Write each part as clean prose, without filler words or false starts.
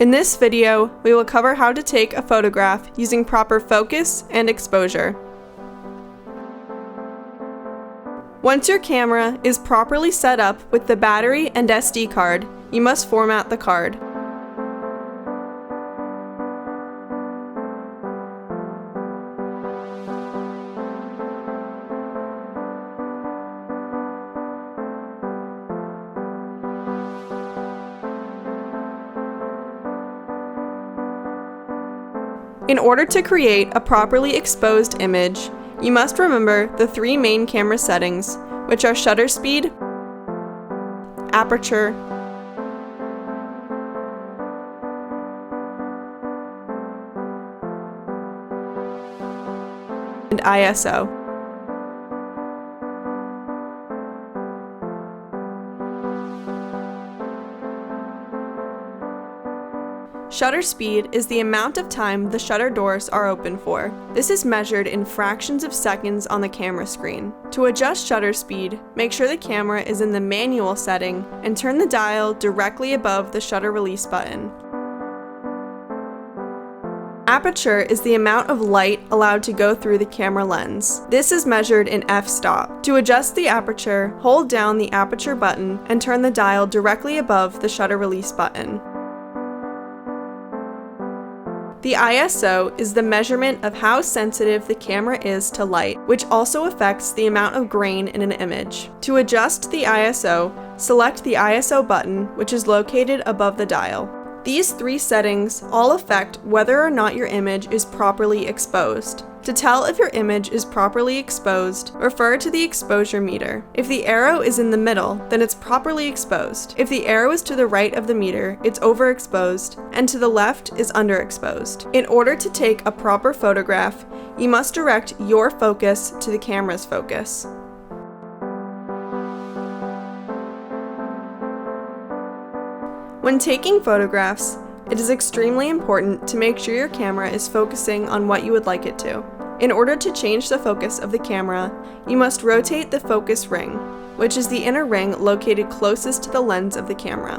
In this video, we will cover how to take a photograph using proper focus and exposure. Once your camera is properly set up with the battery and SD card, you must format the card. In order to create a properly exposed image, you must remember the three main camera settings, which are shutter speed, aperture, and ISO. Shutter speed is the amount of time the shutter doors are open for. This is measured in fractions of seconds on the camera screen. To adjust shutter speed, make sure the camera is in the manual setting and turn the dial directly above the shutter release button. Aperture is the amount of light allowed to go through the camera lens. This is measured in f-stop. To adjust the aperture, hold down the aperture button and turn the dial directly above the shutter release button. The ISO is the measurement of how sensitive the camera is to light, which also affects the amount of grain in an image. To adjust the ISO, select the ISO button, which is located above the dial. These three settings all affect whether or not your image is properly exposed. To tell if your image is properly exposed, refer to the exposure meter. If the arrow is in the middle, then it's properly exposed. If the arrow is to the right of the meter, it's overexposed, and to the left is underexposed. In order to take a proper photograph, you must direct your focus to the camera's focus. When taking photographs, it is extremely important to make sure your camera is focusing on what you would like it to. In order to change the focus of the camera, you must rotate the focus ring, which is the inner ring located closest to the lens of the camera.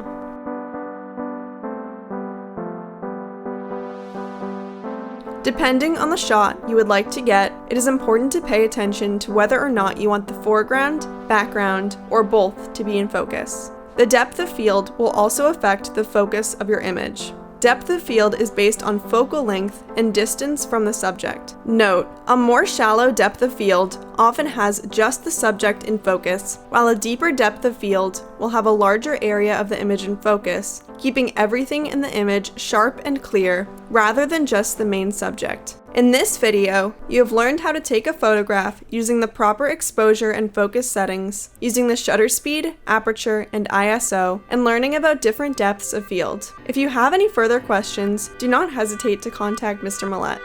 Depending on the shot you would like to get, it is important to pay attention to whether or not you want the foreground, background, or both to be in focus. The depth of field will also affect the focus of your image. Depth of field is based on focal length and distance from the subject. Note, a more shallow depth of field often has just the subject in focus, while a deeper depth of field will have a larger area of the image in focus, keeping everything in the image sharp and clear, rather than just the main subject. In this video, you have learned how to take a photograph using the proper exposure and focus settings, using the shutter speed, aperture, and ISO, and learning about different depths of field. If you have any further questions, do not hesitate to contact Mr. Millette.